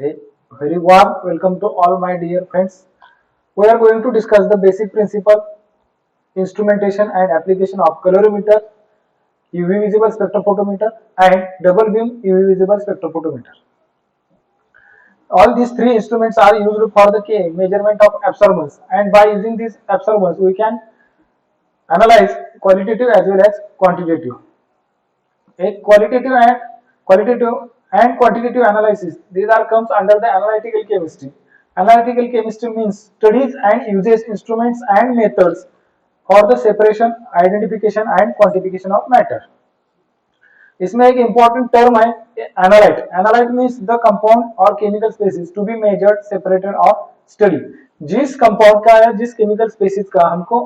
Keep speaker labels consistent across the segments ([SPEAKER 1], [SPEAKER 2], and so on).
[SPEAKER 1] A very warm welcome to all my dear friends. We are going to discuss the basic principle, instrumentation and application of colorimeter, UV visible spectrophotometer and double beam UV visible spectrophotometer. All these three instruments are used for the measurement of absorbance, and by using these absorbance we can analyze qualitative as well as quantitative. A qualitative and quantitative analysis. These are comes under the analytical chemistry. Analytical chemistry means studies and uses instruments and methods for the separation, identification and quantification of matter. इसमें एक important term है analyte. Analyte means the compound or chemical species to be measured, separated or studied. जिस compound का या जिस chemical species का हमको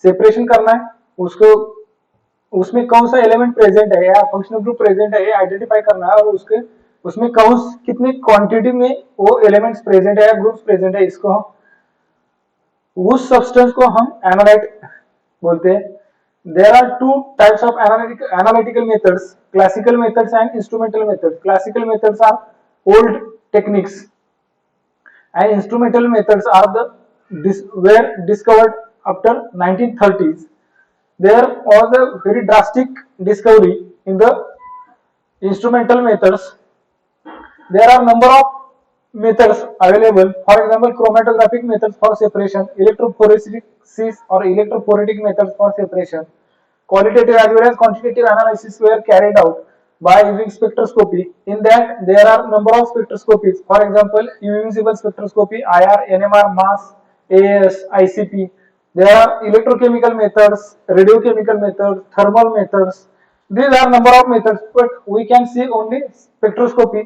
[SPEAKER 1] separation करना है, उसको उसमें कौन सा एलिमेंट प्रेजेंट है या फंक्शनल ग्रुप प्रेजेंट है ये आइडेंटिफाई करना है, और उसके उसमें कौन कितनी क्वांटिटी में वो एलिमेंट्स प्रेजेंट है या ग्रुप्स प्रेजेंट है, इसको उस सब्सटेंस को हम एनालाइट बोलते हैं. There are two types of analytical methods, classical methods and instrumental methods. Classical methods are old techniques and instrumental methods are were discovered after 1930s. There was a very drastic discovery in the instrumental methods. There are number of methods available. For example, chromatographic methods for separation, electrophoresis or electrophoretic methods for separation. Qualitative as well as quantitative analysis were carried out by using spectroscopy. In that, there are number of spectroscopies. For example, UV visible spectroscopy, IR, NMR, MAS, AS, ICP. There are electrochemical methods, radiochemical methods, thermal methods. These are number of methods, but we can see only spectroscopy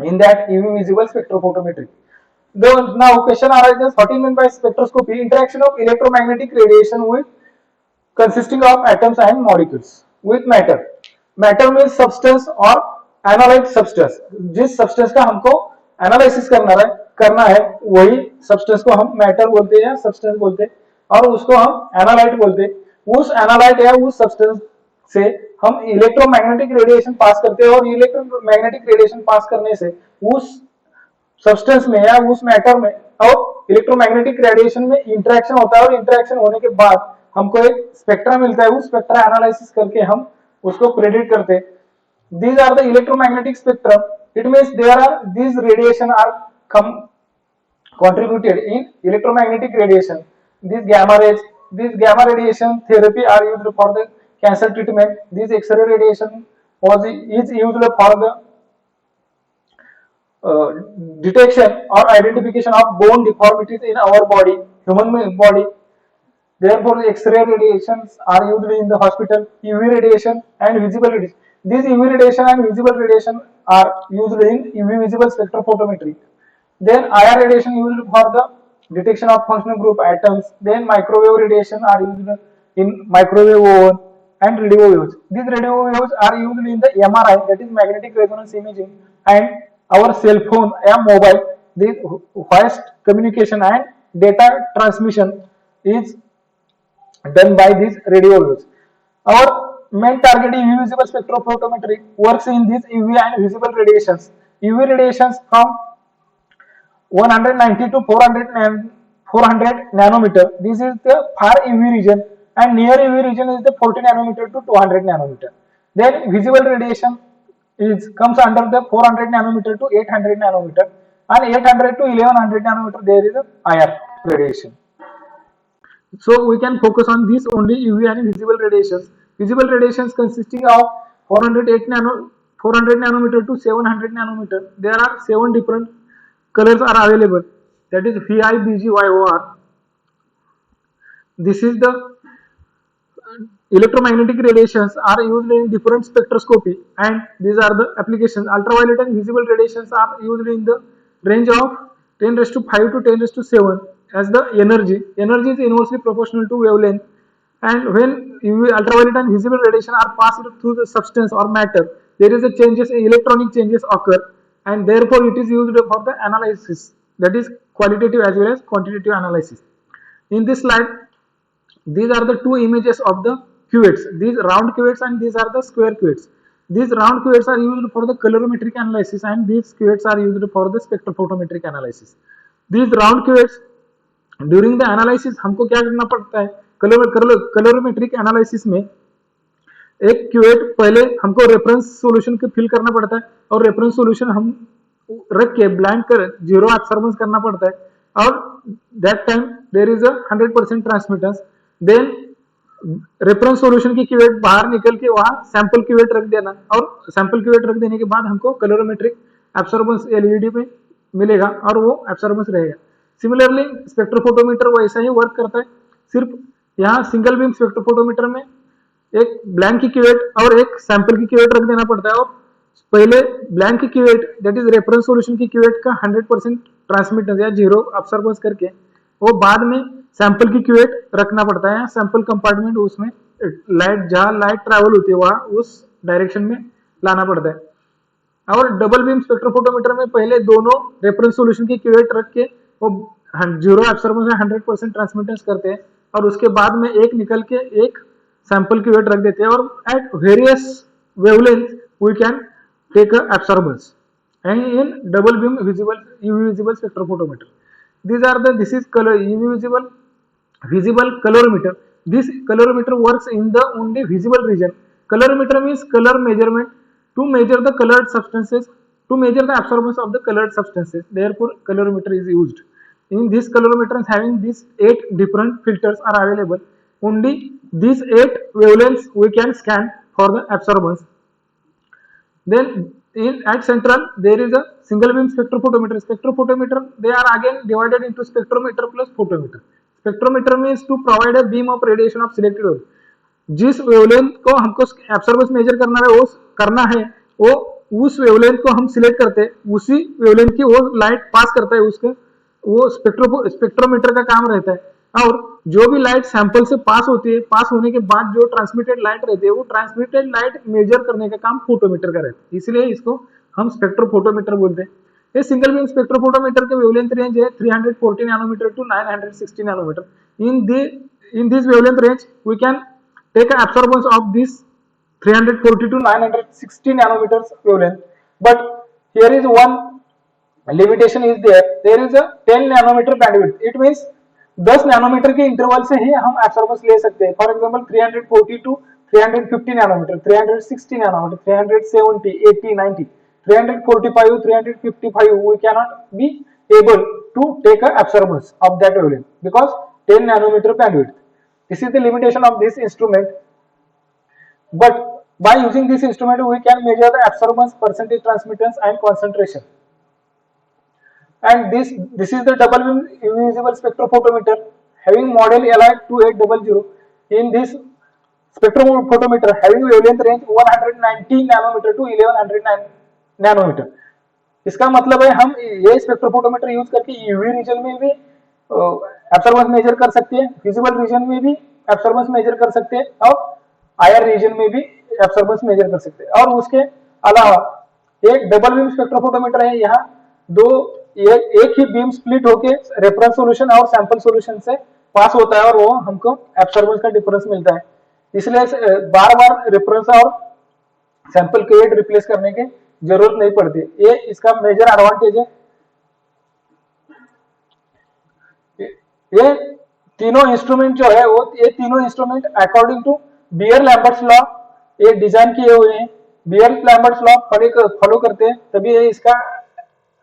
[SPEAKER 1] in that UV visible spectrophotometry. Now question arises, what is meant by spectroscopy? Interaction of electromagnetic radiation with consisting of atoms and molecules with matter. Matter means substance or analyte substance. जिस substance का हमको analysis करना है वही substance को हम matter बोलते हैं या substance बोलते हैं, और उसको हम analyte बोलते हैं. उस analyte या उस substance से हम इलेक्ट्रोमैग्नेटिक रेडिएशन पास करते हैं, और इलेक्ट्रोमैग्नेटिक रेडिएशन पास करने से उस सब्सटेंस में या उस मैटर में और इलेक्ट्रोमैग्नेटिक रेडिएशन में इंटरेक्शन होता है, और इंटरेक्शन होने के बाद हमको एक स्पेक्ट्रा मिलता है. उस स्पेक्ट्रा एनालिसिस करके हम उसको प्रेडिक्ट करते हैं. These are the electromagnetic spectrum. It means there are these radiation are contributed in electromagnetic radiation. These gamma radiation therapy are used for the cancer treatment. This X-ray radiation is used for the detection or identification of bone deformities in our body, human body. Therefore, X-ray radiations are used in the hospital. UV radiation and visible radiation. These UV radiation and visible radiation are used in UV visible spectrophotometry. Then IR radiation used for the detection of functional group atoms. Then microwave radiation are used in microwave oven and radio waves. These radio waves are used in the MRI, that is magnetic resonance imaging, and our cell phone and mobile. The fast communication and data transmission is done by these radio waves. Our main target is UV visible spectrophotometry works in these UV and visible radiations. UV radiations from 190 to 400 nanometer. This is the far UV region, and near UV region is the 40 nanometer to 200 nanometer. Then visible radiation is comes under the 400 nanometer to 800 nanometer, and 800 to 1100 nanometer there is a IR radiation. So we can focus on this only UV and visible radiations. Visible radiations consisting of 400 nanometer to 700 nanometer. There are 7 different colors are available. That is VIBGYOR. This is the electromagnetic radiations are used in different spectroscopy, and these are the applications. Ultraviolet and visible radiations are used in the range of 10 raised to 5 to 10 raised to 7 as the energy. Energy is inversely proportional to wavelength, and when UV, ultraviolet and visible radiation are passed through the substance or matter, there is a changes, electronic changes occur, and therefore it is used for the analysis, that is qualitative as well as quantitative analysis. In this slide, these are the two images of the cuvettes, these round cuvettes and these are the square cuvettes. These round cuvettes are used for the colorimetric analysis and these cuvettes are used for the spectrophotometric analysis. These round cuvettes during the analysis हमको क्या करना पड़ता है, कलोरीमेट्रिक analysis में एक cuvette पहले हमको reference solution को फिल करना पड़ता है और रेफरेंस सॉल्यूशन हम रख के ब्लैंक कर जीरो एब्सॉर्बेंस करना पड़ता है और that time there is a 100% transmittance. Then reference solution की क्यूवेट बाहर निकल के वहां सैंपल क्यूवेट रख देना और सैंपल क्यूवेट रख देने के बाद हमको कलोरीमेट्रिक एब्सॉर्बेंस एलईडी पे मिलेगा और वो एब्सॉर्बेंस रहेगा. सिमिलरली स्पेक्ट्रोफोटोमीटर वैसा ही वर्क करता है, सिर्फ यहाँ सिंगल बीम स्पेक्ट्रोफोटोमीटर में एक ब्लैंक की क्यूवेट और एक सैंपल की क्यूवेट रख देना पड़ता है और पहले ब्लैंक की cuvette that is reference solution की क्यूवेट का 100% ट्रांसमिटेंस या जीरो एब्सॉर्बेंस करके वो बाद में सैंपल की क्यूवेट रखना पड़ता है. सैंपल कंपार्टमेंट उसमें लाइट जहां लाइट ट्रैवल होती है वहां उस डायरेक्शन में लाना पड़ता है. और डबल बीम स्पेक्ट्रोफोटोमीटर में पहले दोनों रेफरेंस सॉल्यूशन की क्यूवेट रख के वो जीरो एब्सॉर्बेंस 100% ट्रांसमिटेंस करते हैं और उसके बाद में एक निकल के एक सैंपल क्यूवेट रख देते हैं और at various wavelength we can take a absorbance and in double beam visible UV visible spectrophotometer. This is color UV visible colorimeter. This colorimeter works in the only visible region. Colorimeter means color measurement to measure the colored substances, to measure the absorbance of the colored substances. Therefore colorimeter is used. In this colorimeter having these 8 different filters are available. Only these 8 wavelengths we can scan for the absorbance. Then at central there is a single beam spectrophotometer. Spectrophotometer they are again divided into spectrometer plus photometer. Spectrometer means to provide a beam of radiation of selected wavelength. जिस wavelength को हमको एब्सॉर्बेंस major करना है वो उस wavelength को हम select करते हैं, उसी वेवलेंथ की वो लाइट पास करता है, उसके वो स्पेक्ट्रोमीटर का काम रहता है. और जो भी लाइट सैंपल से पास होती है, पास होने के बाद जो ट्रांसमिटेड लाइट रहती है वो ट्रांसमिटेड लाइट मेजर करने का काम फोटोमीटर का रहता है, इसलिए इसको हम स्पेक्ट्रोफोटोमीटर बोलते हैं. ये सिंगल बीम स्पेक्ट्रोफोटोमीटर के वेवलेंथ रेंज है 340 nanometer to 960 nanometer. in this wavelength range we can take an absorbance of this 340 to 960 nanometers wavelength. But here is one limitation is there is a 10 nanometer bandwidth. It means 10 nanometer के interval से ही हम absorbance ले सकते हैं. For example 340 to 350 nanometer, 360 nanometer, 370, 80, 90, 345, 355 we cannot be able to take a absorbance of that wavelength because 10 nanometer bandwidth. This is the limitation of this instrument. But by using this instrument we can measure the absorbance, percentage transmittance and concentration. And this is the double beam UV visible spectrophotometer having model LI2800. In this spectrophotometer having wavelength range 190 nanometer to 1109 nanometer. इसका मतलब है हम ये spectrophotometer use करके UV reason में भी एब्सॉर्बेंस major कर सकते हैं, विजिबल रीजन में भी एब्सॉर्बेंस मेजर कर सकते हैं और आईआर रीजन में भी एब्सॉर्बेंस मेजर कर सकते हैं. और उसके अलावा एक डबल बीम स्पेक्ट्रोफोटोमीटर है, यहाँ एक ही बीम स्प्लिट होके रेफरेंस सॉल्यूशन और सैंपल सॉल्यूशन से पास होता है और वो हमको एब्सॉर्बेंस का डिफरेंस मिलता है. इसलिए बार बार रेफरेंस और सैंपल क्यूवेट रिप्लेस करने की जरूरत नहीं पड़ती. ये इसका मेजर एडवांटेज है. ये तीनों इंस्ट्रूमेंट जो है वो ये तीनों instrument according to Beer Lambert's law ये डिजाइन किए हुए हैं. बियर-लैम्बर्ट्स लॉ फॉलो करते हैं तभी ये इसका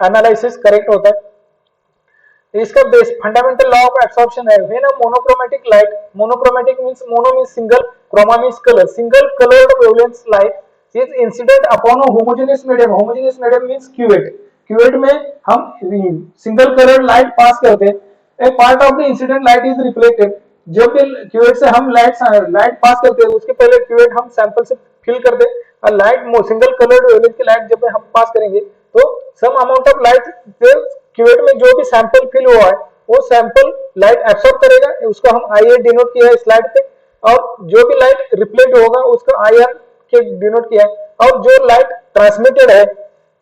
[SPEAKER 1] एनालिसिस करेक्ट होता है. इसका base fundamental law of absorption है. When a monochromatic light, monochromatic means mono means single, chroma means colour, single coloured wavelength light is incident upon a homogeneous medium. Homogeneous medium means cuvette. Cuvette में हम single coloured light pass करते हैं. A part of the incident light is reflected. जब भी cuvette से हम light pass करते हैं उसके पहले क्यूवेट हम सैंपल से फिल कर दे और लाइट सिंगल कलर्ड वेवलेंथ की लाइट जब हम पास करेंगे तो some amount of light cuvette में जो भी सैंपल फिल हुआ है वो सैंपल लाइट एब्सॉर्ब करेगा. उसको हम आईआर डिनोट किया है स्लाइड पे और जो भी लाइट रिफ्लेक्ट होगा उसको आईआर के डिनोट किया है और जो लाइट ट्रांसमिटेड है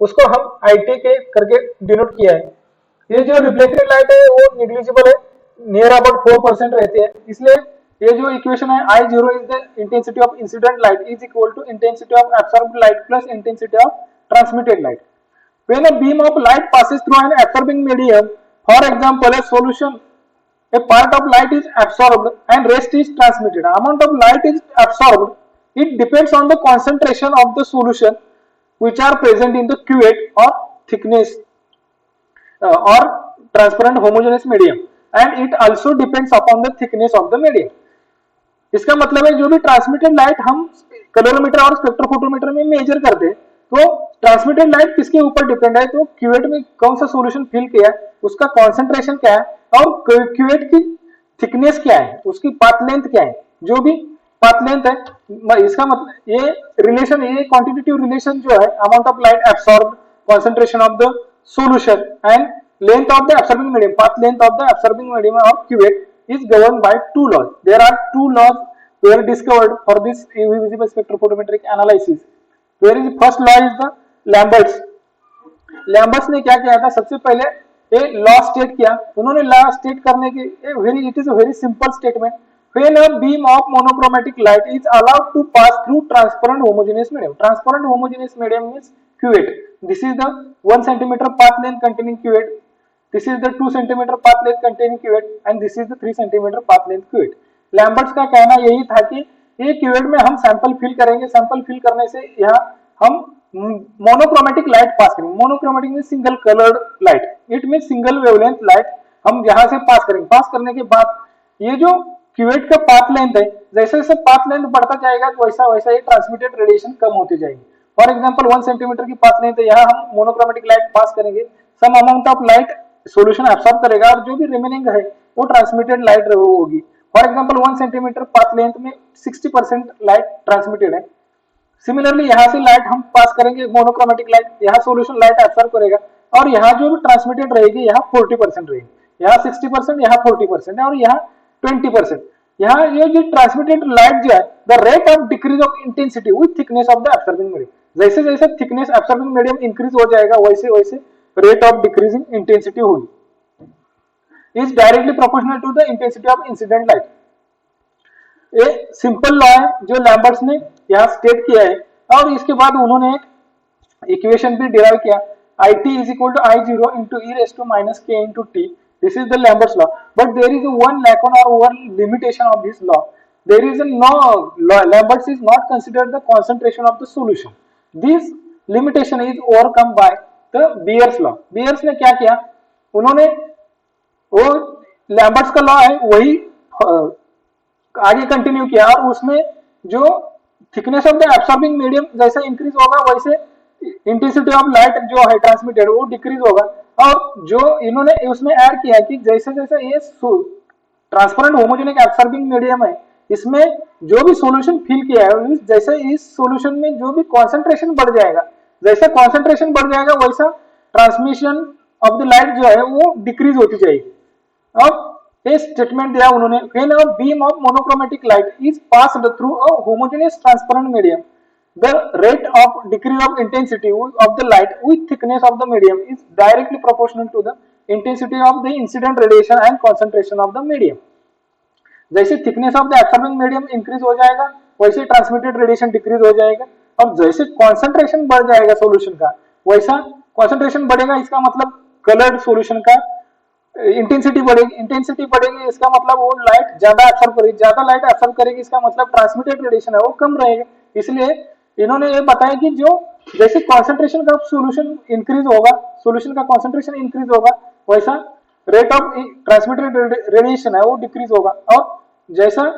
[SPEAKER 1] उसको हम आईटी के करके डिनोट किया है. ये जो रिफ्लेक्टेड लाइट है वो निग्लिजिबल है, नियर अबाउट 4% रहती है. इसलिए ये जो इक्वेशन है I0 is the intensity of incident light is equal to intensity of absorbed light plus intensity of transmitted light. When a beam of light passes through an absorbing medium, for example, a solution, a part of light is absorbed and rest is transmitted. Amount of light is absorbed. It depends on the concentration of the solution which are present in the cuvette or thickness or transparent homogeneous medium, and it also depends upon the thickness of the medium. इसका मतलब है जो भी transmitted light हम कलोरोमीटर और spectrophotometer में major करते हैं, तो ट्रांसमिटेड लाइट किसके ऊपर डिपेंड है, तो क्यूवेट में कौन सा सॉल्यूशन फिल किया है, उसका कॉन्सेंट्रेशन क्या है और क्यूवेट की थिकनेस क्या है, उसकी पाथ लेंथ क्या है. जो भी पाथ लेंथ है, इसका मतलब ये रिलेशन, ये क्वांटिटेटिव रिलेशन जो है, amount of light absorb, concentration of the solution and length of the absorbing medium, path length of the absorbing medium of cuvette is governed by two laws. There are two laws were discovered for this UV visible spectrophotometric analysis. Where is first law is the Lambert's. Lambert's ने क्या किया था, सबसे पहले a law state किया. उन्होंने law state करने की it is a very simple statement. When a beam of monochromatic light is allowed to pass through transparent homogeneous medium. Transparent homogeneous medium means cuvette. This is the 1 centimeter path length containing cuvette. This is the 2 centimeter path length containing cuvette and this is the 3 centimeter path length cuvette. Lambert's का कहना यही था कि ये cuvette में हम sample fill करेंगे, sample fill करने से यहाँ हम मोनोक्रोमेटिक लाइट पास करेंगे. मोनोक्रोमेटिक में single coloured light, it mean single wavelength light हम यहाँ से पास करेंगे. पास करने के बाद ये जो क्यूवेट का पाथ लेंथ है, जैसे जैसे पाथ लेंथ बढ़ता जाएगा तो वैसा वैसा ये ट्रांसमिटेड रेडिएशन कम होती जाएगी. फॉर एग्जाम्पल 1 सेंटीमीटर की पाथ लेंथ है, यहाँ हम मोनोक्रोमेटिक लाइट पास करेंगे, some amount of light solution absorb करेगा और जो भी रिमेनिंग है वो ट्रांसमिटेड लाइट होगी. For example 1 centimetre path length में 60% लाइट ट्रांसमिटेड है. सिमिलरली यहाँ से लाइट हम पास करेंगे मोनोक्रोमेटिक लाइट, यहाँ सॉल्यूशन लाइट एब्सॉर्ब करेगा और यहाँ जो भी ट्रांसमिटेड रहेगी यहाँ 40% रहेगी, यहाँ 60%, यहाँ 40% है और यहाँ 20%. यहाँ ये जो ट्रांसमिटेड लाइट जो है, the rate of decrease of intensity with thickness of the absorbing medium, जैसे जैसे थिकनेस एब्सॉर्बिंग मीडियम इंक्रीज हो जाएगा वैसे वैसे rate of decreasing intensity होगी, is directly proportional to the intensity of incident light. ये सिंपल लॉ है जो लैम्बर्ट्स ने यहाँ स्टेट किया है और इसके बाद उन्होंने एक इक्वेशन भी डिराइव किया, IT is equal to I0 into e raised to minus k into t. This is the Lambert's law, but there is one lacuna or one limitation of this law. There is no Lambert's is not considered the concentration of the solution. This limitation is overcome by तो bears law. Bears ने क्या किया, उन्होंने वो Lambert's का law है वही आगे कंटिन्यू किया और उसमें जो thickness of the absorbing medium जैसा इंक्रीज होगा वैसे इंटेंसिटी ऑफ लाइट जो है ट्रांसमिटेड वो डिक्रीज होगा. और जो इन्होंने उसमें ऐड किया कि जैसे जैसे ये ट्रांसपेरेंट होमोजेनिक एब्सॉर्बिंग मीडियम है, इसमें जो भी सॉल्यूशन फिल किया है, जैसे इस सॉल्यूशन में जो भी कॉन्सेंट्रेशन बढ़ जाएगा, जैसा कॉन्सेंट्रेशन बढ़ जाएगा वैसा ट्रांसमिशन ऑफ द लाइट जो है वो डिक्रीज होती जाएगी. अब ये स्टेटमेंट दिया उन्होंने, when a beam of monochromatic light is passed through a homogeneous transparent medium, the rate of decrease of intensity of the light with thickness of the medium is directly proportional to the intensity of the incident radiation and concentration of the medium. जैसे thickness of the absorbing medium increase हो जाएगा वैसे transmitted radiation decrease हो जाएगा. अब जैसे concentration बढ़ जाएगा सॉल्यूशन का वैसा कॉन्सेंट्रेशन बढ़ेगा, इसका मतलब कलर्ड सॉल्यूशन का इंटेंसिटी बढ़ेगी, इंटेंसिटी बढ़ेगी इसका मतलब वो लाइट ज्यादा एब्सॉर्ब करेगी, ज्यादा लाइट एब्सॉर्ब करेगी इसका मतलब ट्रांसमिटेड रेडिएशन है वो कम रहेगा. इसलिए इन्होंने ये बताया कि जो जैसे कॉन्सेंट्रेशन का सॉल्यूशन इंक्रीज होगा, सॉल्यूशन का कॉन्सेंट्रेशन इंक्रीज होगा वैसा रेट ऑफ ट्रांसमिटेड रेडिएशन है वो डिक्रीज होगा. और जैसा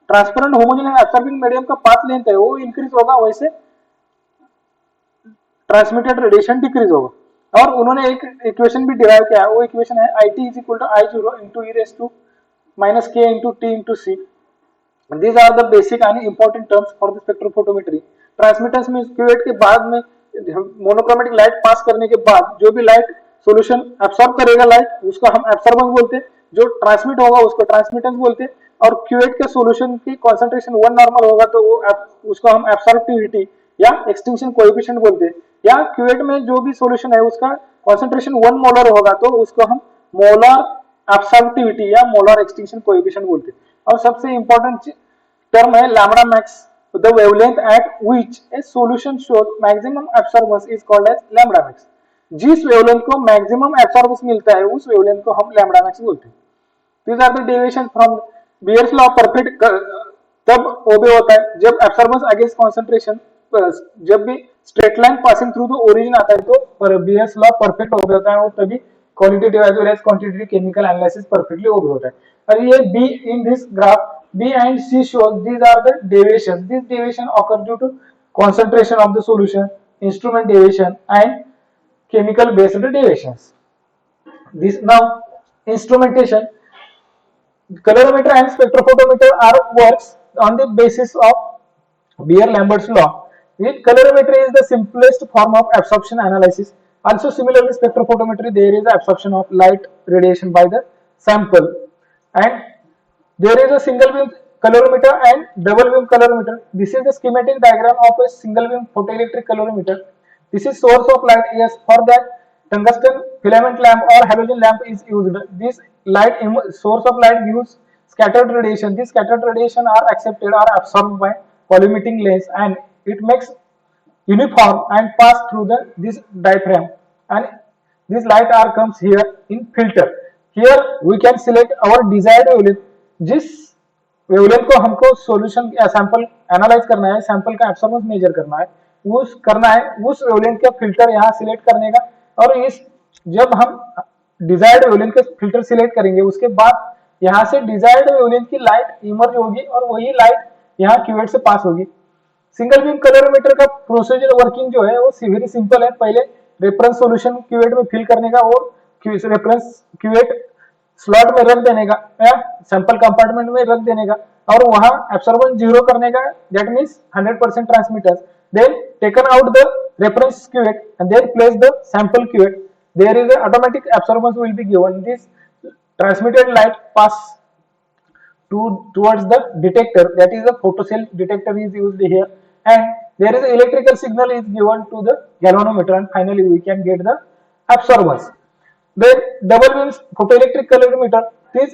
[SPEAKER 1] ट्रांसपेरेंट होमोजेनियस एब्सॉर्बिंग मीडियम का पाथ लेंथ है वो इंक्रीज होगा वैसे ट्रांसमिटेड रेडिएशन डिक्रीज होगा. और उन्होंने एक इक्वेशन भी डिराइव किया है, वो इक्वेशन है IT is equal to I0 into e raised to minus k into t into c. These are the basic and important terms for the spectrophotometry. Transmittance में क्यूवेट के बाद में मोनोक्रोमेटिक लाइट पास करने के बाद जो भी लाइट सॉल्यूशन एब्सॉर्ब करेगा लाइट उसको हम एब्सॉर्बेंस बोलते हैं, जो ट्रांसमिट होगा उसको ट्रांसमिटेंस बोलते हैं. और क्यूवेट के सॉल्यूशन की कॉन्सेंट्रेशन 1 नॉर्मल होगा तो वो उसको हम एब्सॉर्बिविटी या एक्सटिंक्शन कोएफिशिएंट बोलते हैं. या क्यूवेट में जो भी सॉल्यूशन है उसका कॉन्सेंट्रेशन 1 मोलर होगा तो उसको हम मोलर एब्सॉर्बिविटी या मोलर एक्सटिंक्शन कोएफिशिएंट बोलते हैं. और सबसे इंपॉर्टेंट टर्म है lambda max, the wavelength at which a solution shows maximum absorbance is called as lambda max. जिस वेवलेंथ को मैक्सिमम एब्सॉर्बेंस मिलता है उस वेवलेंथ को हम लैम्बडा मैक्स बोलते हैं। These are the deviation from Beer's law perfect तब ओबे होता है जब एब्सॉर्बेंस अगेंस्ट कॉन्सेंट्रेशन, जब भी straight line passing through the origin आता है तो बियर्स लॉ परफेक्ट ओबे होता है और तभी qualitative as well as quantitative chemical analysis perfectly obey होता है। और ये B in this graph B and C shows these are the deviation, this deviation occur due to concentration of the solution, instrument deviation and chemical based deviations. This now instrumentation, colorimeter and spectrophotometer are works on the basis of Beer-Lambert's law. Colorimetry is the simplest form of absorption analysis. Also similarly spectrophotometry, there is absorption of light radiation by the sample, and there is a single beam colorimeter and double beam colorimeter. This is the schematic diagram of a single beam photoelectric colorimeter. This is source of light. Yes, for that tungsten filament lamp or halogen lamp is used. This light source of light gives scattered radiation. These scattered radiation are accepted or absorbed by collimating lens and it makes uniform and pass through this diaphragm, and this light R comes here in filter. Here we can select our desired wavelength. जिस wavelength को हमको solution या sample analyse करना है, sample का एब्सॉर्बेंस major करना है, उस वेवलेंथ का फिल्टर यहाँ सिलेक्ट करने का, और इस जब हम डिजायर्ड वेवलेंथ का फिल्टर सिलेक्ट करेंगे उसके बाद यहाँ से डिजायर्ड वेवलेंथ की लाइट इमर्ज होगी और वही लाइट यहाँ क्यूवेट से पास होगी। सिंगल बीम कलरोमीटर का प्रोसीजर वर्किंग जो है वो वेरी सिंपल है। पहले रेफरेंस सॉल्यूशन क्यूवेट में फिल करने का और रेफरेंस क्यूवेट स्लॉट में रख देने का या सैंपल कंपार्टमेंट में रख देने का और वहां एब्सॉर्बेंस जीरो करने का, that means 100% transmitters, then taken out the reference cuvette and then place the sample cuvette, there is a automatic absorbance will be given, this transmitted light pass towards the detector, that is the photocell detector is used here, and there is a electrical signal is given to the galvanometer and finally we can get the absorbance. Then double beam photoelectric colorimeter, this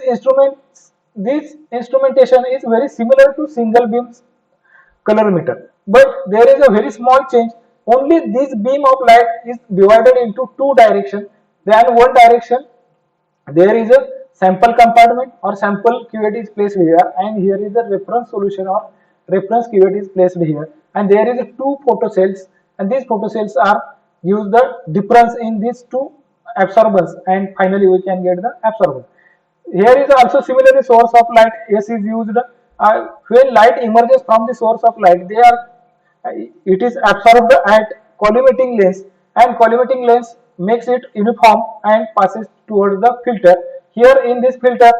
[SPEAKER 1] instrumentation is very similar to single beam colorimeter, but there is a very small change. Only this beam of light is divided into two directions. Then one direction there is a sample compartment or sample cuvette is placed here, and here is the reference solution or reference cuvette is placed here, and there is a two photocells, and these photocells are use the difference in these two absorbance, and finally we can get the absorbance. Here is also similarly source of light S is used. When light emerges from the source of light, it is absorbed at collimating lens, and collimating lens makes it uniform and passes towards the filter. Here in this filter,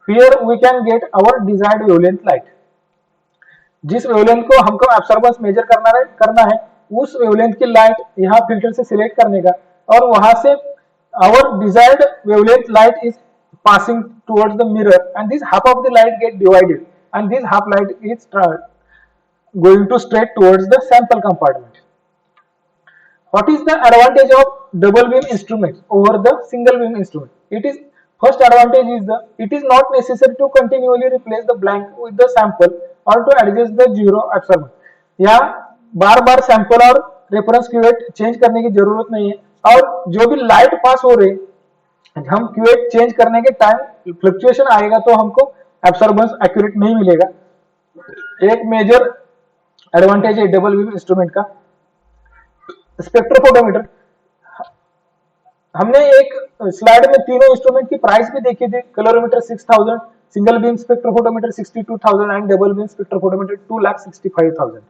[SPEAKER 1] here we can get our desired wavelength light. जिस wavelength को हमको एब्सॉर्बेंस major करना है उस wavelength की light यहाँ filter से select करने का, और वहां से our desired wavelength light is passing towards the mirror, and this half of the light get divided, and this half light is going to straight towards the sample compartment. What is the advantage of double beam instruments over the single beam instrument? It is first advantage is it is not necessary to continually replace the blank with the sample or to adjust the zero absorbance. यहाँ बार बार sample और reference cuvette change करने की जरूरत नहीं है, और जो भी लाइट पास हो रही हम क्यूवेट चेंज करने के टाइम फ्लक्चुएशन आएगा तो हमको एब्सॉर्बेंस एक्यूरेट नहीं मिलेगा। एक मेजर एडवांटेज है डबल बीम इंस्ट्रूमेंट का। स्पेक्ट्रोफोटोमीटर, हमने एक स्लाइड में तीनों इंस्ट्रूमेंट की प्राइस भी देखी थी। कलरोमीटर 6000, single beam spectrophotometer 62000 and double beam spectrophotometer 2,65,000।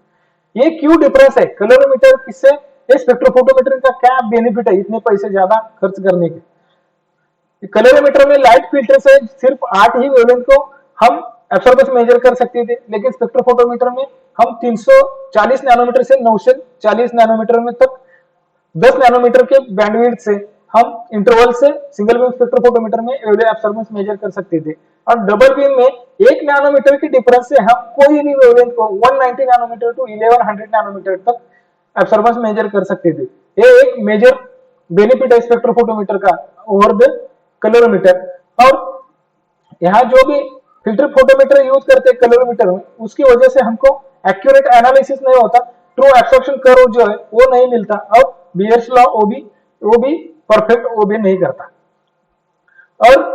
[SPEAKER 1] ये क्यों डिफरेंस है कलरोमीटर किससे, ये स्पेक्ट्रोफोटोमीटर का क्या बेनिफिट है इतने पैसे ज्यादा खर्च करने के। कलरोमीटर में लाइट फिल्टर से सिर्फ 8 ही वेवलेंथ को हम एब्सॉर्बेंस मेजर कर सकते थे, लेकिन स्पेक्ट्रोफोटोमीटर में हम 340 नैनोमीटर से 940 नैनोमीटर में तक 10 नैनोमीटर के बैंडविड्थ से हम इंटरवल से सिंगल बीम स्पेक्ट्रोफोटोमीटर में एब्सॉर्बेंस मेजर कर सकते थे, और डबल बीम में 1 नैनोमीटर की डिफरेंस से हम कोई भी वेवलेंथ को 190 नैनोमीटर टू 1100 नैनोमीटर तक एब्सॉर्बेंस मेजर कर सकते थे। ये एक मेजर बेनिफिट है स्पेक्ट्रोफोटोमीटर का ओवर द कलरोमीटर। और यहाँ जो भी फिल्टर फोटोमीटर यूज करते हैं कलरोमीटर में, उसकी वजह से हमको एक्यूरेट एनालिसिस नहीं होता, ट्रू एब्सॉर्प्शन कर्व जो है वो नहीं मिलता, और बीयर्स लॉ वो भी परफेक्ट वो भी नहीं करता। और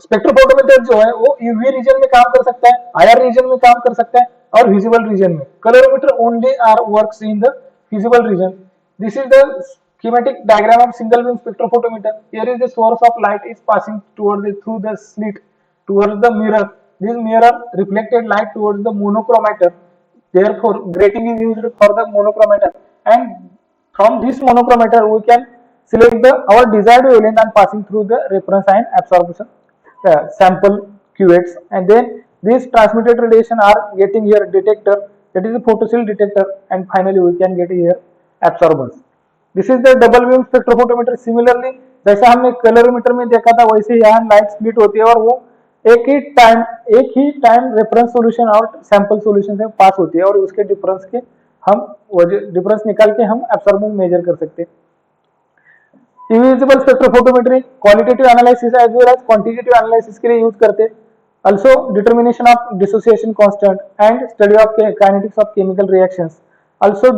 [SPEAKER 1] स्पेक्ट्रोफोटोमीटर जो है वो यूवी रीजन में काम कर सकता है, आईआर रीजन में काम कर सकता है, और विजिबल रीजन में। Colorimeter only are works in the visible region. This is the schematic diagram of single beam spectrophotometer. Here is the source of light is passing through the slit towards the mirror. This mirror reflected light towards the monochromator. Therefore, grating is used for the monochromator, and from this monochromator we can select our desired wavelength and passing through the reference and absorption sample cuvettes, and then these transmitted radiation are getting here detector, that is a photocell detector, and finally we can get here absorbance. This is the double beam spectrophotometer. Similarly जैसा हमने कलरोमीटर में देखा था वैसे यहाँ light split होती है और वो एक ही टाइम रेफरेंस सॉल्यूशन और सैंपल सॉल्यूशन से पास होती है, और उसके डिफरेंस के हम डिफरेंस निकाल के हम एब्सॉर्बेंस मेजर कर सकते हैं। Invisible spectrophotometry qualitative analysis as well as quantitative analysis के लिए यूज करते हैं। Also determination of dissociation constant and study of kinetics of chemical reactions. Also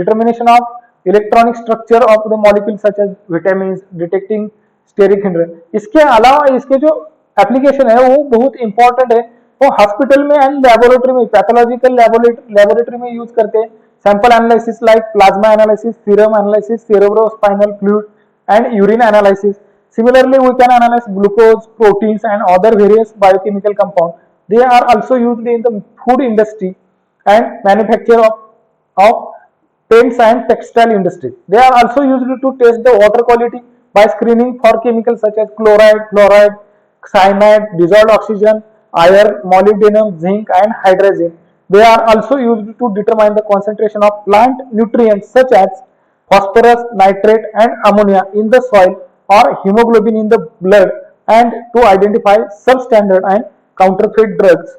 [SPEAKER 1] determination of electronic structure of the molecule such as vitamin, detecting steric hindrance. इसके अलावा इसके जो application है वो बहुत इंपॉर्टेंट है, वो हॉस्पिटल में एंड लेबोरेटरी में, पैथोलॉजिकल लेबोरेटरी में यूज करते हैं। Sample analysis like plasma analysis, serum analysis, cerebrospinal fluid and urine analysis. Similarly, we can analyze glucose, proteins, and other various biochemical compounds. They are also used in the food industry and manufacture of paints and textile industry. They are also used to test the water quality by screening for chemicals such as chloride, fluoride, cyanide, dissolved oxygen, iron, molybdenum, zinc, and hydrogen. They are also used to determine the concentration of plant nutrients such as phosphorus, nitrate, and ammonia in the soil or hemoglobin in the blood, and to identify substandard and counterfeit drugs.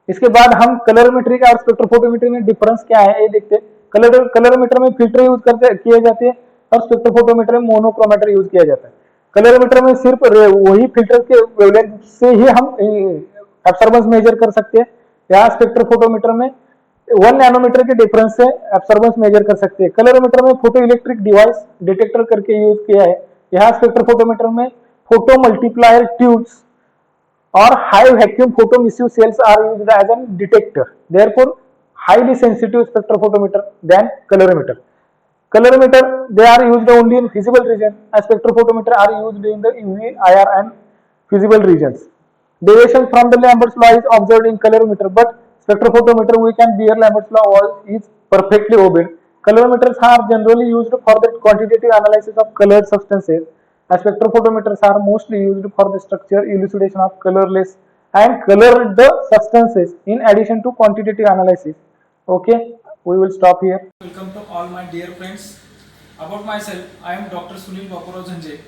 [SPEAKER 1] इसके बाद हम कलरोमेट्री का और spectrophotometry में difference क्या है ये देखते हैं। कलरोमीटर में फिल्टर यूज करते किए जाते हैं और स्पेक्ट्रोफोटोमीटर में मोनोक्रोमेटर यूज किया जाता है। कलरोमीटर में सिर्फ वही फिल्टर के वेवलेंथ से ही हम एब्सॉर्बेंस मेजर कर सकते हैं। यहाँ स्पेक्ट्रोफोटोमीटर में 1 नैनोमीटर के डिफरेंस से एब्सॉर्बेंस मेजर कर सकते हैं। कलरोमीटर में फोटो इलेक्ट्रिक डिवाइस डिटेक्टर करके यूज किया है। यहाँ स्पेक्ट्रोफोटोमीटर में फोटो मल्टीप्लायर ट्यूब्स और high vacuum photoemissive cells are used as an detector, therefore highly sensitive spectrophotometer than colorimeter. Colorimeter they are used only in visible region, as spectrophotometer are used in the UV, IR and visible regions. Deviation from the Lambert's law is observed in colorimeter, but spectrophotometer we can bear Lambert's law is perfectly obeyed. Colorimeters are generally used for the quantitative analysis of colored substances, as spectrophotometers are mostly used for the structure elucidation of colorless and colored substances in addition to quantitative analysis. Okay, we will stop here.
[SPEAKER 2] Welcome to all my dear friends. About myself, I am Dr. Sunil Baburao Zanje,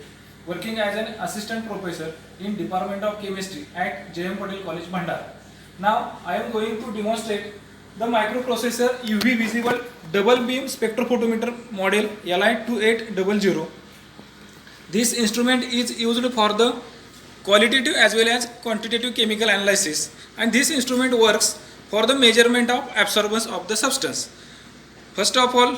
[SPEAKER 2] working as an assistant professor in Department of Chemistry at J.M. Patel College, Bhandara. Now, I am going to demonstrate the microprocessor UV visible double beam spectrophotometer model LI2800. This instrument is used for the qualitative as well as quantitative chemical analysis, and this instrument works for the measurement of absorbance of the substance. First of all,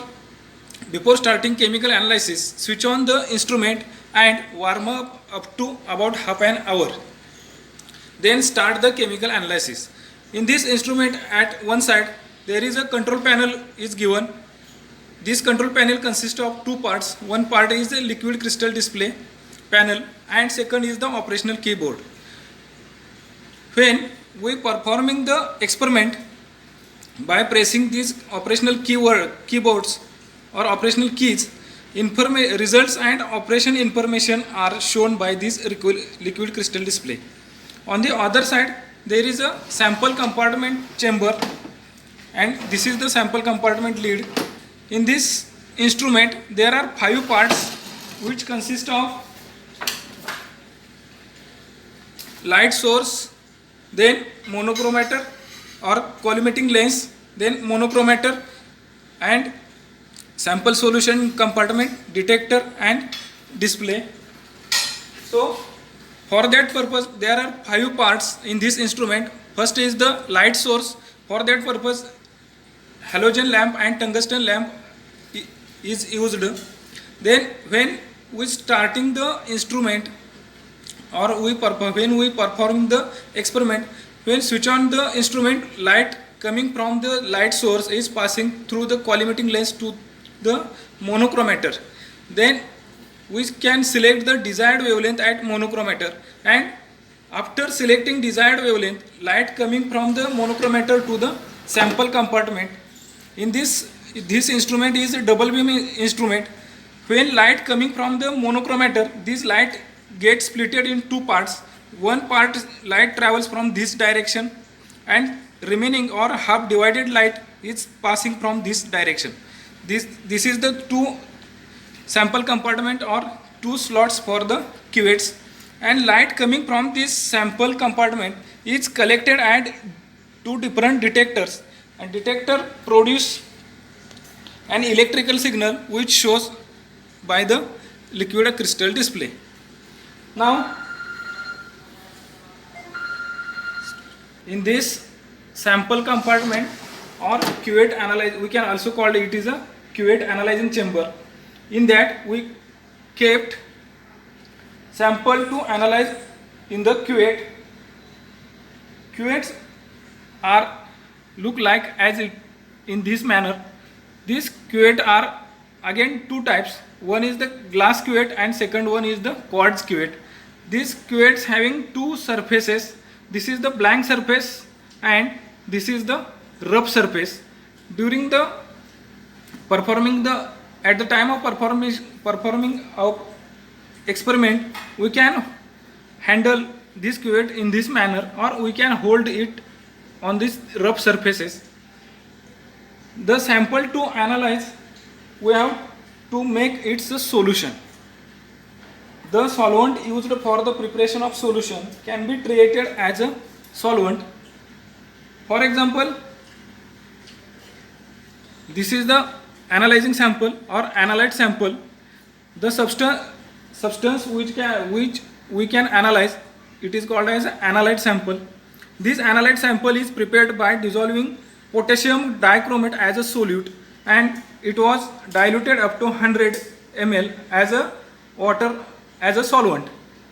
[SPEAKER 2] before starting chemical analysis, switch on the instrument and warm up to about half an hour. Then start the chemical analysis. In this instrument, at one side there is a control panel is given. This control panel consists of two parts. One part is the liquid crystal display panel and second is the operational keyboard. When we performing the experiment by pressing these operational keyboards or operational keys, results and operation information are shown by this liquid crystal display. On the other side there is a sample compartment chamber, and this is the sample compartment lid. In this instrument there are 5 parts which consist of light source, then monochromator or collimating lens, then monochromator and sample solution compartment, detector and display. So For that purpose, there are 5 parts in this instrument. First is the light source. For that purpose, halogen lamp and tungsten lamp is used. Then when we starting the instrument or when we perform the experiment, when switch on the instrument, light coming from the light source is passing through the collimating lens to the monochromator. Then we can select the desired wavelength at monochromator, and after selecting desired wavelength, light coming from the monochromator to the sample compartment. In this instrument is a double beam instrument. When light coming from the monochromator, this light gets splitted in 2 parts. One part light travels from this direction, and remaining or half divided light is passing from this direction. This is the 2 sample compartment or 2 slots for the cuvettes, and light coming from this sample compartment is collected at 2 different detectors, and detector produce an electrical signal which shows by the liquid crystal display. Now in this sample compartment or cuvette analyze, we can also call it is a cuvette analyzing chamber. In that we kept sample to analyze in the cuvette. Cuvettes are look like as it in this manner. These cuvettes are again 2 types. One is the glass cuvette and second one is the quartz cuvette. These cuvettes having 2 surfaces. This is the blank surface and this is the rough surface. During the at the time of performing our experiment, we can handle this cuvette in this manner, or we can hold it on these rough surfaces. The sample to analyze, we have to make its a solution. The solvent used for the preparation of solution can be treated as a solvent. For example, this is the analyzing sample or analyte sample. The substance which we can analyze, it is called as analyte sample. This analyte sample is prepared by dissolving potassium dichromate as a solute, and it was diluted up to 100 ml as a water as a solvent.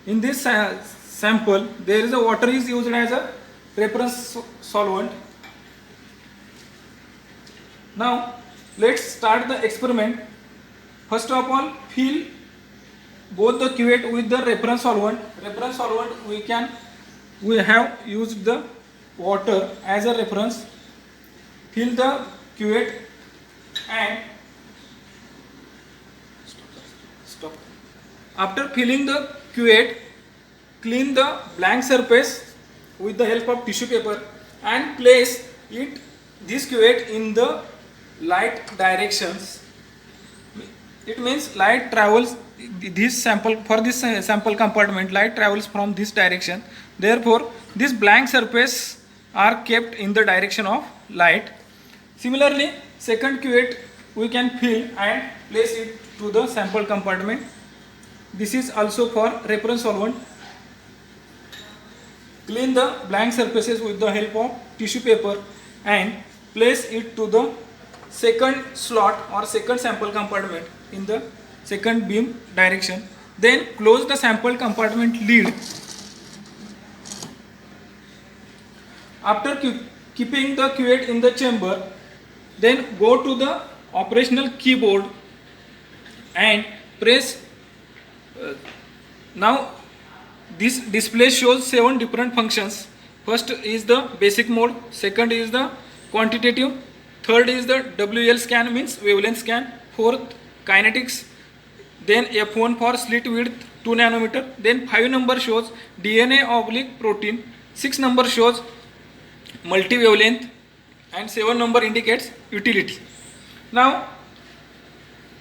[SPEAKER 2] In this sample, there is a water is used as a reference solvent. Now let's start the experiment. First of all, fill both the cuvette with the reference solvent. Reference solvent we have used the water as a reference. Fill the cuvette and stop. After filling the cuvette, clean the blank surface with the help of tissue paper and place this cuvette in the light directions. It means light travels this sample compartment, light travels from this direction. Therefore, this blank surface are kept in the direction of light. Similarly, second cuvette we can fill and place it to the sample compartment. This is also for reference solvent. Clean the blank surfaces with the help of tissue paper and place it to the second slot or second sample compartment in the second beam direction. Then close the sample compartment lid. After keeping the cuvette in the chamber, then go to the operational keyboard and press. Now this display shows 7 different functions. First is the basic mode, second is the quantitative, third is the WL scan, means wavelength scan, fourth kinetics, then F1 for slit width 2 nanometer, then 5 number shows DNA/protein, 6 number shows multi wavelength, and 7 number indicates utility. Now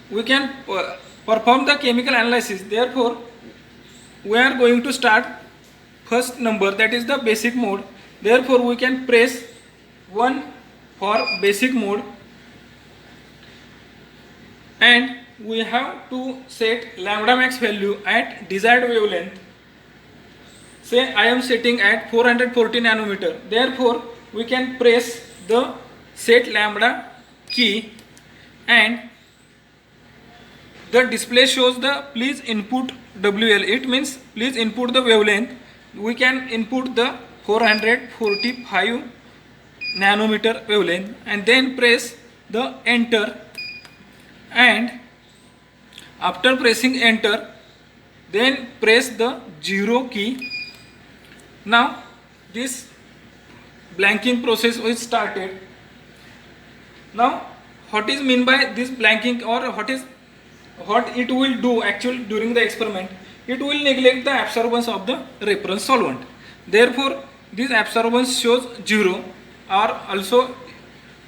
[SPEAKER 2] we can perform the chemical analysis. Therefore, we are going to start first number, that is the basic mode. Therefore, we can press 1 for basic mode, and we have to set lambda max value at desired wavelength. say I am setting at 440 nanometer. Therefore we can press the set lambda key and the display shows the please input WL. It means please input the wavelength. We can input the 445 nanometer wavelength and then press the enter, and after pressing enter then press the 0 key. Now this blanking process is started. Now what is mean by this blanking, or what it will do actually during the experiment? It will neglect the absorbance of the reference solvent. Therefore this absorbance shows 0, or also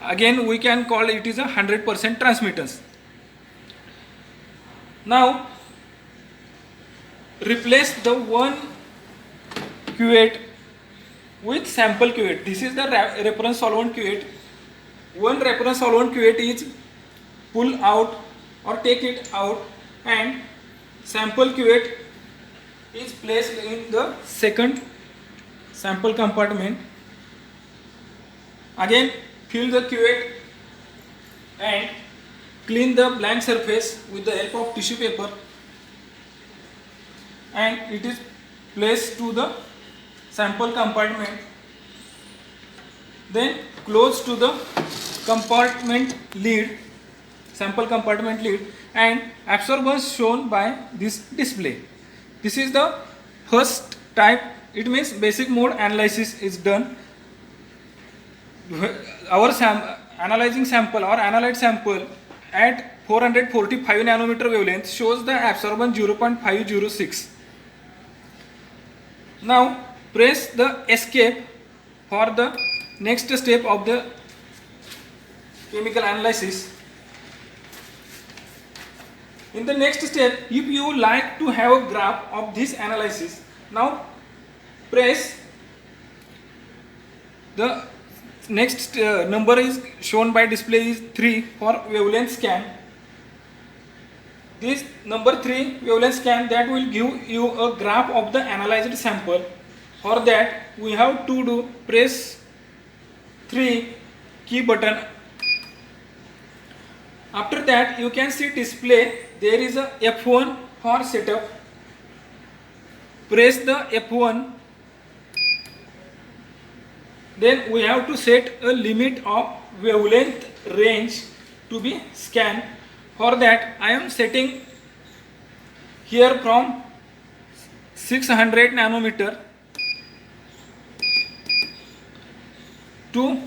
[SPEAKER 2] again we can call it is a 100% transmittance. Now replace the one cuvette with sample cuvette. This is the reference solvent cuvette. One reference solvent cuvette is pull out or take it out, and sample cuvette is placed in the second sample compartment. Again fill the cuvette and clean the blank surface with the help of tissue paper, and it is placed to the sample compartment. Then close to the compartment lid, sample compartment lid, and absorbance shown by this display. This is the first type. It means basic mode analysis is done. Our analyzing sample or analyzed sample at 445 nanometer wavelength shows the absorbance 0.506. Now press the escape for the next step of the chemical analysis. In the next step, if you like to have a graph of this analysis, now press the next number is shown by display is 3 for wavelength scan. This number 3 wavelength scan, that will give you a graph of the analyzed sample. For that we have to do press 3 key button. After that you can see display there is a F1 for setup. Press the F1. Then we have to set a limit of wavelength range to be scanned. For that I am setting here from 600 nanometer to,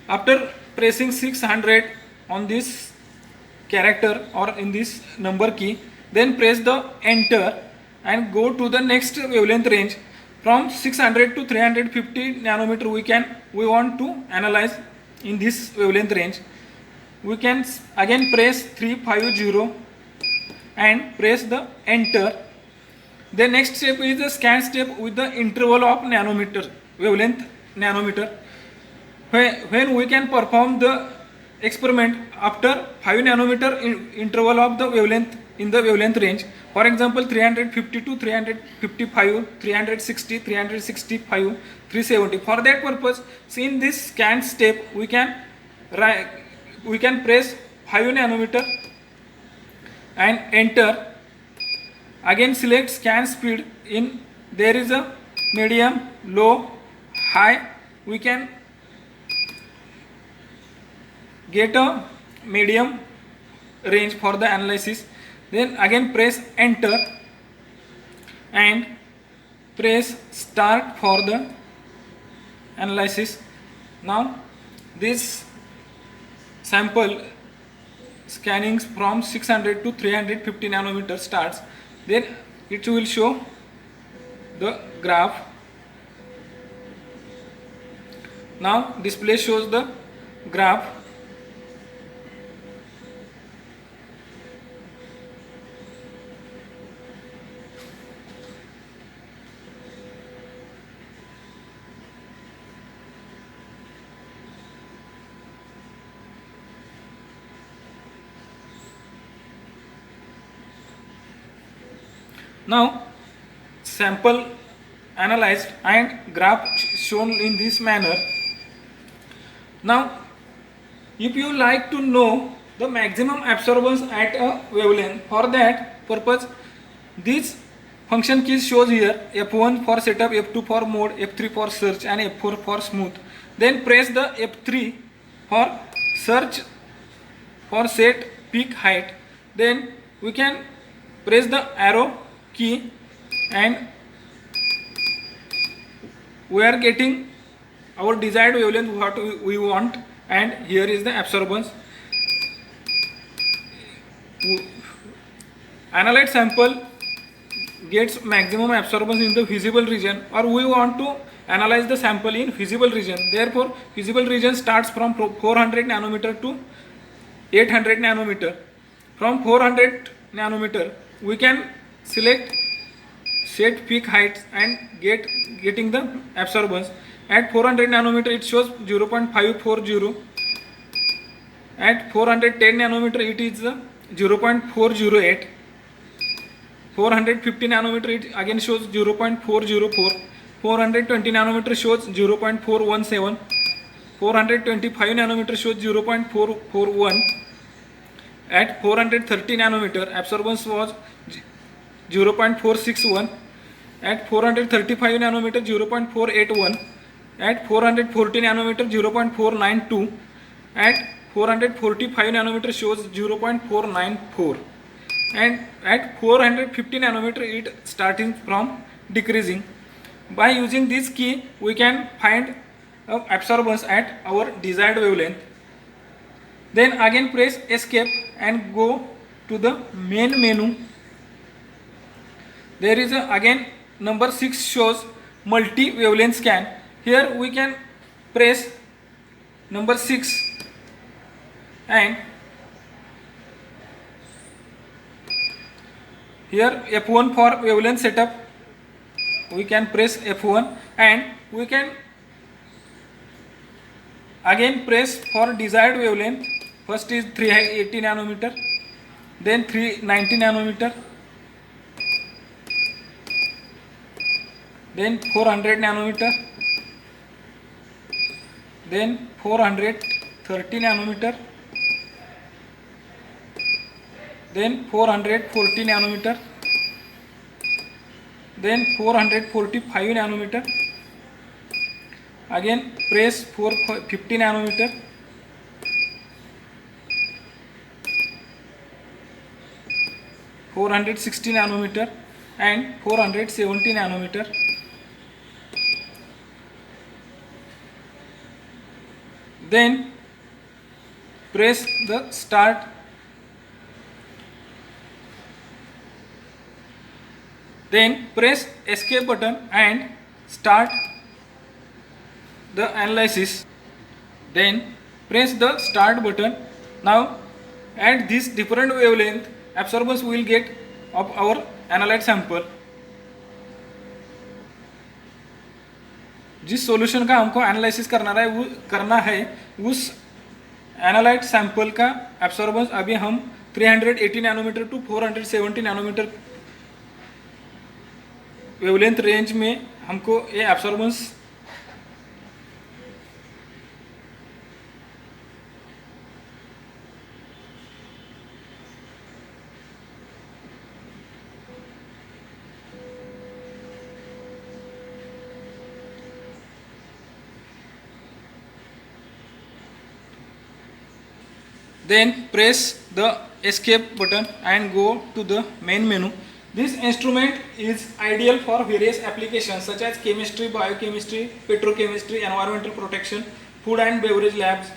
[SPEAKER 2] after pressing 600 on this character or in this number key, then press the enter and go to the next wavelength range. From 600 to 350 nanometer we want to analyze in this wavelength range. We can again press 350 and press the enter. The next step is the scan step with the interval of nanometer, wavelength nanometer. When we can perform the experiment after 5 nanometer interval of the wavelength in the wavelength range. For example, 350 to 355, 360, 365, 370. For that purpose, in this scan step, we can press 5 nanometer and enter. Again, select scan speed. In there is a medium, low, high. We can get a medium range for the analysis. Then again press enter and press start for the analysis. Now this sample scanning from 600 to 350 nanometer starts. Then it will show the graph. Now display shows the graph. Now sample analyzed and graph shown in this manner. Now, if you like to know the maximum absorbance at a wavelength, for that purpose this function key shows here: F1 for setup, F2 for mode, F3 for search, and F4 for smooth. Then press the F3 for search for set peak height. Then we can press the arrow key and we are getting our desired wavelength what we want, and here is the absorbance. Analyte sample gets maximum absorbance in the visible region, or we want to analyze the sample in visible region. Therefore, visible region starts from 400 nanometer to 800 nanometer. From 400 nanometer, we can select set peak heights and getting the absorbance. At 400 nanometer, it shows 0.540. At 410 nanometer, it is 0.408. 450 nanometer, it again shows 0.404. 420 nanometer shows 0.417. 425 nanometer shows 0.441. At 430 nanometer, absorbance was 0.461. At 435 nanometer, 0.481. At 440 nanometer, 0.492. At 445 nanometer shows 0.494. And at 450 nanometer, it starting from decreasing. By using this key, we can find absorbance at our desired wavelength. Then again press escape and go to the main menu. There is again number 6 shows multi wavelength scan. Here we can press number 6 and here F1 for wavelength setup. We can press F1 and we can again press for desired wavelength. First is 380 nanometer, then 390 nanometer, then 400 nanometer, then 430 nanometer, then 440 nanometer, then 445 nanometer. Again press 450 nanometer, (460 nanometer) and 470 nanometer. Then press the start. Then press escape button and start the analysis. Then press the start button. Now at this different wavelength, absorbance we will get of our analyte sample. जिस solution का हमको analysis करना है उस analyte sample का एब्सॉर्बेंस अभी हम 380 nanometer to 470 nanometer wavelength range में हमको ये एब्सॉर्बेंस then press the escape button and go to the main menu. This instrument is ideal for various applications such as chemistry, biochemistry, petrochemistry, environmental protection, food and beverage labs,